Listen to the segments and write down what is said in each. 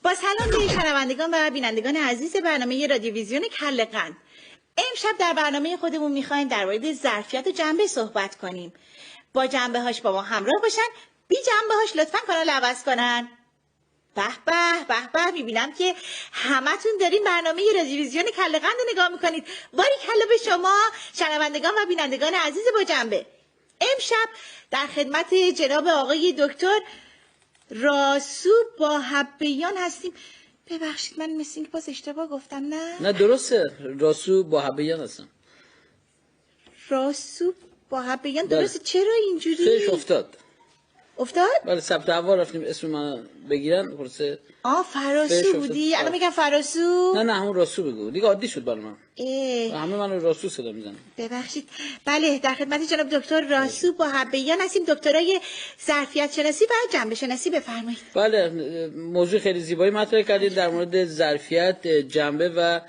با سلام به شنوندگان و بینندگان عزیز برنامه رادیویزیون کله قند. امشب در برنامه خودمون میخوایم در مورد ظرفیت و جنبه صحبت کنیم. با جنبه هاش با ما همراه باشن، بی جنبه هاش لطفاً کانال عوض کنن. به به به به، میبینم که همتون دارین برنامه رادیویزیون کله قند نگاه میکنید. باری کلا به شما شنوندگان و بینندگان عزیز با جنبه. امشب در خدمت جناب آقای دکتر راسو با حبیان هستیم. ببخشید من مثل اینکه باز اشتباه گفتم. نه درسته، راسو با حبیان هستم. راسو با حبیان درسته. چرا اینجوری؟ سهش افتاد. بله ثبت احوال رفتیم اسم من بگیرن پرسه. فراسو بودی؟ الان میگم فراسو. نه همون راسو بگو دیگه، عادی شد برای من. همه منو راسو صدا میزنن. ببخشید. بله در خدمت جناب دکتر راسو با حبیان هستیم، دکترای ظرفیت شناسی و جنبه شناسی. بفرمایید. بله، موضوع خیلی زیبایی مطرح کردید در مورد ظرفیت، جنبه و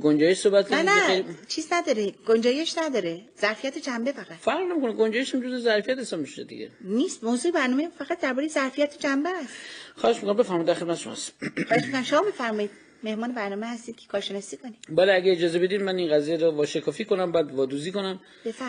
گنجایش صحبت کردید. نه چیز نداره، گنجایش نداره، ظرفیت و جنبه فقط. فرق نمیکنه، گنجایش هم جزء ظرفیت حساب میشه دیگه. نیست، موضوع برنامه فقط درباره ظرفیت و جنبه است. خواهش میکنم بفرمایید، در خدمت شماست. خواهش میکنم، شما بفرمایید. مهمان برنامه هستید که کارشناسی کنید. بله اگه اجازه بدید من این قضیه رو واشکافی کنم، بعد وادوزی کنم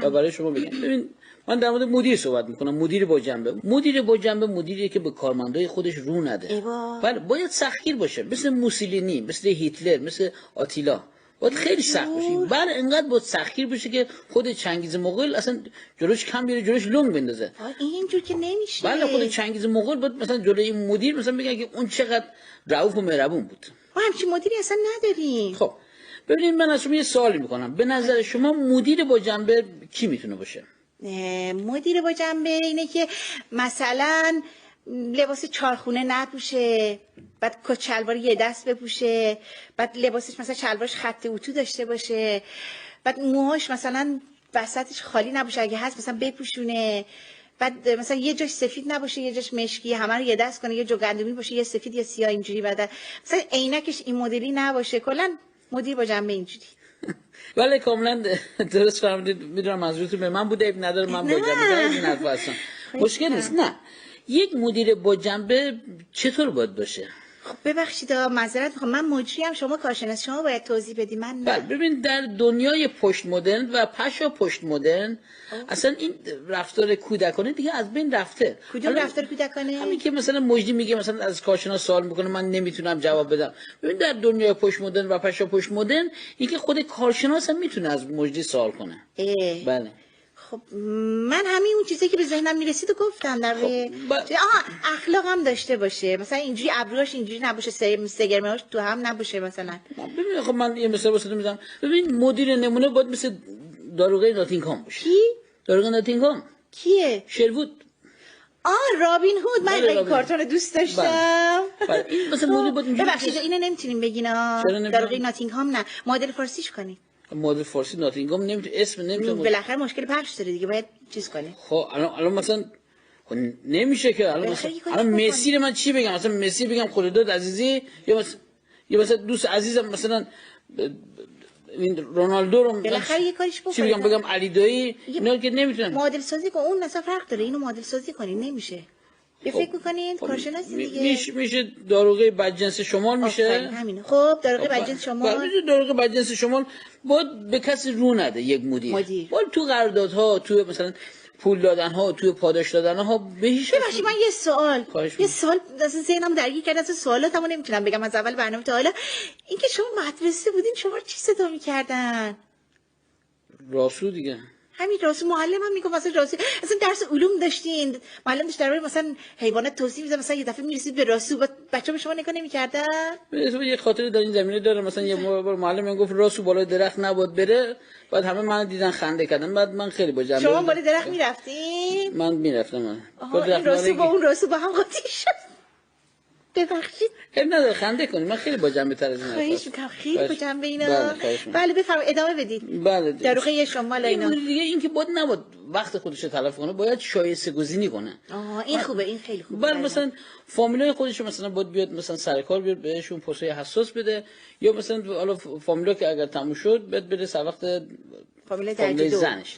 و برای شما بگم. ببین من در مورد مدیر صحبت میکنم. مدیر با جنبه. مدیریه که به کارمندای خودش رو نده. بله باید سختگیر باشه، مثل موسولینی، مثل هیتلر، مثل آتیلا. باید خیلی سخت باشه. بله انقدر باید سختگیر باشه که خود چنگیز مغول اصلا جلوش کم بیاره، جلوش لنگ بندازه. اینجور که نمیشه. بله خود چنگیز مغول باید مثلا جلوی این مدیر مثلا بگه که اون چقدر رؤوف و مهربون بود. ما همچین مدیری اصلا نداریم. خب ببینید من از شما یه سوالی میکنم. به نظر شما مدیر با جنبه کی میتونه باشه؟ مدیر با جنبه اینه که مثلا لباس چارخونه نپوشه، بعد کت شلوار یه دست بپوشه، بعد لباسش مثلا شلوارش خط اتو داشته باشه، بعد موهاش مثلا وسطش خالی نباشه، اگه هست مثلا بپوشونه، بعد مثلا یه جاش سفید نباشه یه جاش مشکی، همه رو یه دست کنه، یه جو گندمی باشه یه سفید یه سیاه اینجوری، بعد مثلا عینکش این مدلی نباشه. کلا مدیر با جنبه اینجوری. بله کاملا درست فهمیدید. میدونم منظورتون به من بوده، نداره من با جنبه این حرف هستم. مشکل نیست. نه یک مدیر با جنبه چطور باید باشه؟ خب ببخشید معذرت میخوام، من مجریم، شما کارشناس، شما باید توضیح بدی. من نه. ببین در دنیای پشت مدرن و پشا پشت مدرن اصلا این رفتار کودکانه دیگه از بین رفته. کدوم رفتار کودکانه؟ همین که مثلا مجدی میگه مثلا از کارشناس سوال میکنه من نمیتونم جواب بدم. ببین در دنیای پشت مدرن و پشا پشت مدرن اینکه خود کارشناس هم میتونه از مجدی سوال کنه. بله خب من همین اون چیزی که به ذهنم میرسید و گفتم در اخلاق هم داشته باشه، مثلا اینجوری ابروهاش اینجوری نباشه، سگرمهاش تو هم نباشه مثلا. ببین خب من یه مثال واسه میذارم. ببین مدیر نمونه باید مثل داروغه ناتینگهام باشه. کی؟ داروغه ناتینگهام کیه؟ شروود. رابین هود. من این کارتون دوست داشتم. بله این مثلا مدیر باید اینجوری. ببخشید اینو نمیتونیم بگین داروغه ناتینگهام نه، مدل فارسیش کنین. مدل فارسی ناتینگهام نمیتونه اسم نمیتونه. بالاخره مشکل پخش داره دیگه، باید چیز کنه. خب الان مثلا نمیشه که الان مسی رو من چی بگم؟ مثلا مسی بگم خداداد عزیزی یا مثلا دوست عزیزم مثلا این رونالدو رو بالاخره یه کاریش بکنه. چی بگم علی دایی اینا که نمیتونن معادل سازی کن. اون مثلا فرق داره، اینو معادل سازی کنین نمیشه. یه فکر می‌کنین کارشناسی دیگه میشه داروغه بدجنس شمال میشه. همینه. خب داروغه بدجنس شمال، داروغه بدجنس شمال باید به کسی رو نده. یک مدیر باید تو قراردادها، تو مثلا پول دادن ها، توی پاداش دادن ها بهش. ببخشید من یه سوال از ذهنم درگیر کرد، از سوالاتمو نمیتونم بگم از اول برنامه تا حالا. اینکه شما مدرسه بودین شما چی صدا میکردن؟ راسو دیگه. همین راسو. معلم هم میگم مثلا راسو اصلا درس علوم داشتین، معلم داشت درباره مثلا حیوانات توضیح میده، مثلا یه دفعه میرسید به راسو بچه‌ها به شما نگاه نمی‌کردن؟ یه خاطره در این زمینه داره. مثلا یه معلم من گفت راسو بالای درخت نباید بره، بعد همه من دیدن خنده کردن، بعد من خیلی با جنبه. شما بالای درخت میرفتین؟ من میرفتم. راسو با اون راسو با هم قاطی شد. ببخشید خیلی نداره خنده کنید، من خیلی با جنبه تر از این خواهش میکنم. خیلی با جنبه اینا. بله بفرمایید ادامه بدید. بله داروغه شمال اینا دیگه این که نباید وقت خودش رو تلف کنه، باید شایسته گذینی کنه. این خوبه، این خیلی خوبه. بله مثلا فامیلای خودش مثلا باید بیاد مثلا سر کار بیاد بهشون پاسخ حساس بده، یا مثلا حالا فامیلا که اگر تموم شد بعد بره سر وقت فامیل زنش.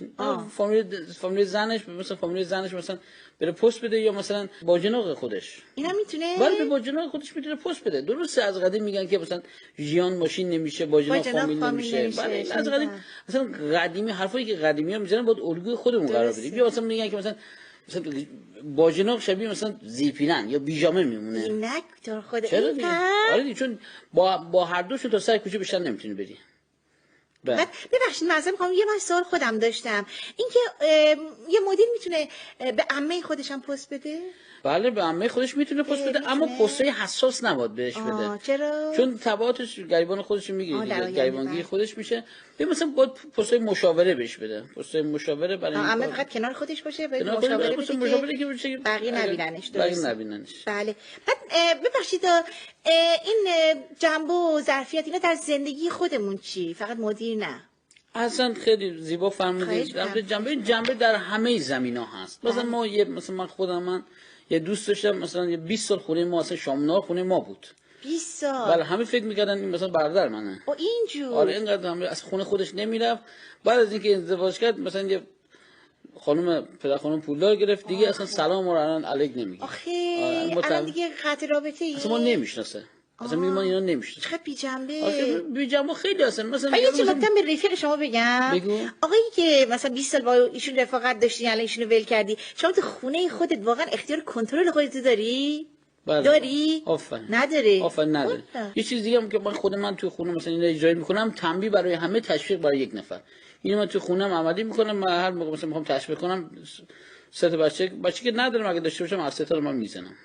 فامیل زنش مثلا فامیل زنش مثلا بره پست بده یا مثلا باجناق خودش اینا میتونه ولی به باجناق خودش میتونه پست بده. درسته از قدیم میگن که مثلا ژیان ماشین نمیشه، باجناق فامیل نمیشه. ولی از قدیم مثلا قدیمی حرفایی که قدیمی‌ها میزنن باید الگوی خودمون قرار بدیم. یا مثلا میگن که مثلا باجناق شبیه مثلا زیپیرن یا بیجامه میمونه. اینک تو خود چرا دیگه؟ آره دیگه، چون با هر دوشون تا سر کوچه بیشتر نمیتونی بری. ببخشید مثلا میخوام یه سوال خودم داشتم، اینکه یه مدیر میتونه به عمه خودش هم پست بده؟ بله به عمه خودش میتونه پست بده، اما پستای حساس نباید بهش بده. چرا؟ چون تبعاتش گریبان خودش میگیره، گریبانگی خودش میشه. مثلا باید پستای مشاوره بهش بده. پستای مشاوره برای عمه فقط کنار خودش باشه، مشاوره که بشه بقیه نبیننش. بقیه نبیننش. بله. بعد ببخشید این جنبه و ظرفیت اینا در زندگی خودمون چی؟ فقط مدیر نه. اصلا خیلی زیبا فرمودید. جنبه در همه زمینا هست. مثلا من خودم یه دوست داشتم مثلا 20 سال خونه ما، اصلا شامنار خونه ما بود. 20 سال. بله همه فکر می‌کردن این مثلا برادر منه. اینجور. آره اینقدر همه از خونه خودش نمیرفت. بعد از اینکه ازدواج کرد مثلا یه پدر خانم پولدار گرفت دیگه، اصلا سلام و علیک نمیگه. آخه الان دیگه قطع رابطه ای. اصلا ما نمیشناسه. اصلا میگم اینا نمیشه. چقدر بی‌جنبه. آخه بی‌جنبه خیلی هستن. مثلا یه چیزی به رفیق شما بگم. بگو. آقایی که مثلا 20 سال با ایشون رفاقت داشتی الان ایشونو ول کردی، شما تو خونه خودت واقعا اختیار کنترل خودت داری؟ بله. داری؟ آفرین. نداری. یه چیز دیگه هم که من تو خونه مثلا اینو اجرا میکنم، تنبیه برای همه، تشویق برای یک نفر. اینو من تو خونم عملی میکنم. من هر موقع مثلا میخوام تشویق کنم، سه تا بچه که ندارم اگه داشته باشم، از سه تا رو من میزنم.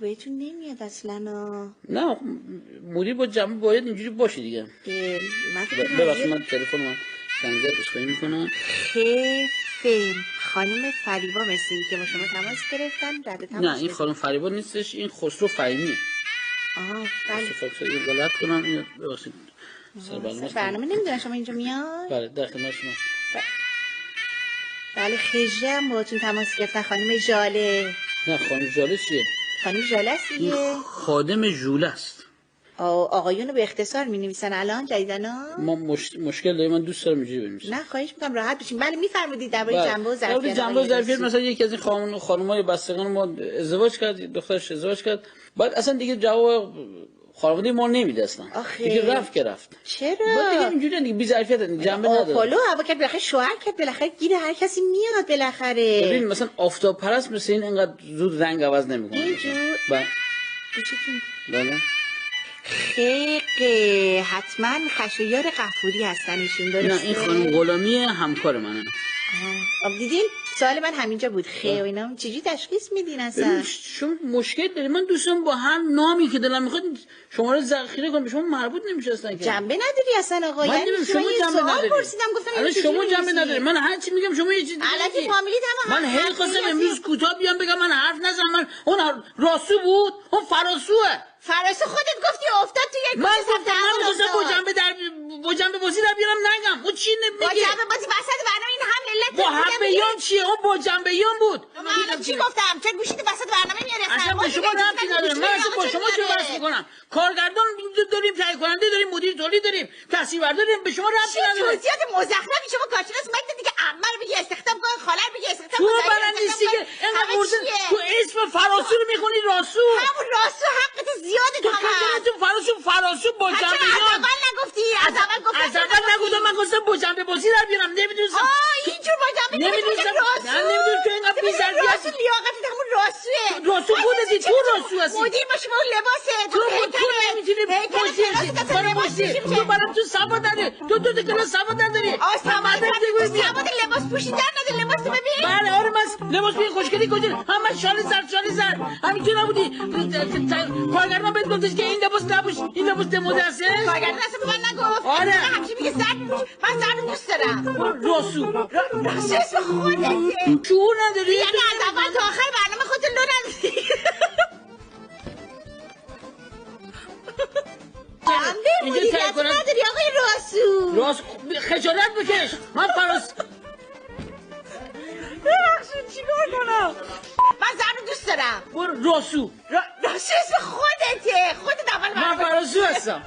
بهتون نمیاد اصلا. نه مدیر با جنبه باید اینجوری باشه دیگه. ببخشید من تلفن من زنگ زد، عذرخواهی میکنم. خانم فریبا مثلی که با شما تماس گرفتن، نه این خانم فریبا نیستش، این خسرو فهیمیه. بله. خسرو غلط کنم اینو ببخشید. برنامه نمیدونم شما اینجا میاد؟ بله در خدمت شما. بله خجله هم باهاتون تماس گرفتن. خانم ژاله. نه خانم ژاله چیه؟ خانم ژاله است دیگه. خادم ژوله است. آقایونو به اختصار می نویسن الان جدیدنا. ما مشکل داریم، من دوست دارم اینجوری بنویسم. نه خواهش میکنم راحت بشین. بله میفرمایید درباره جنبه و ظرفیت. جنبه و ظرفیت مثلا یکی از این خانمای بستگان ما ازدواج کرد، دخترش ازدواج کرد، بعد اصلا دیگه جواب خانواده ما نمیده اصلا. دیگه رفت. چرا؟ بعد دیگه اینجوری دیگه بی ظرفیت جنبه نداره. آپولو هوا کرد بالاخره شوهر کرد، بالاخره گیر هر کسی میاد بالاخره. ببین مثلا آفتاب پرست مثل این اینقدر زود رنگ عوض نمیکنه. اینجور. بله. خیلی حتما خشایار غفوری هستن ایشون، درسته؟ نه این خانم غلامی همکار منه. دیدین سوال من همینجا بود. و اینا چجوری تشخیص میدین اصلا؟ شما مشکل دارید. من دوستم با هر نامی که دلم میخواد شماره ذخیره کنم، به شما مربوط نمیشه اصلا. جنبه نداری اصلا آقا. یعنی شما جنبه نداری. پرسیدم گفتم شما جنبه نداری. من هر چی میگم شما یه چیز دیگه. الکی فامیلیت هم من هی خواستم امروز کوتاه بیام بگم من حرف نزنم. من اون راسو بود، اون فراسوه. فراسو خودت گفتی افتاد تو یک من گفتم با جنبه بازی در بیارم نگم. اون چی نمیگه؟ با جنبه بازی وسط برنامه این هم علت با حبیان چیه؟ اون با جنبهیان بود. من چی گفتم؟ چه گوشیت وسط برنامه میاری؟ اصلا به شما ربطی نداره. من اصلا با شما چه بحث میکنم؟ کارگردان داریم، تهیه کننده داریم، مدیر تولید داریم، تصویربردار داریم، به شما ربطی نداره. توضیحات مزخرفی شما کارشناس مگه دیگه عمه رو بگی استخدام کن، خاله رو بگی استخدام کن. تو بلد نیستی که اینقدر تو اسم فراسو رو میخونی راسو. همون راسو حقت زیاده تو فراسو با جنبهیان. از اول نگفتی. از اول نگفتم. من گفتم با جنبه بازی در بیارم. نمیدونستم. اینجور با جنبه نمیدونستم. نه نمیدونم تو اینقدر بی‌ظرفیت. راسو لیاقتت همون راسوه. راسو خودتی تو راسو هستی. مدیر باشی با اون لباسه. تو نمیتونی مدیر. تو برام تو سواد نداری. تو کلاس سواد نداری. سواد لباس پوشیدن نداری. لباس تو ببین. بله آره من لباس ببین خوشگلی کجا. همه شال زرد. همینجوری نبودی. کارگردان بهت گفتش که این لباس نپوش. این لباس دموده است. کارگردان اصلا به من نگفت. آره. همچی میگه زرد. من زرد دوست دارم. راسو اسم خودته. شعور نداری؟ یعنی از اول تا آخر برنامه خودت لو نداری. جنبه مدیریت نداری آقای راسو. خجالت بکش. من ببخشید چیکار کنم؟ من زرد دوست دارم. راسو اسم خودته. خودت اول من فراسو هستم.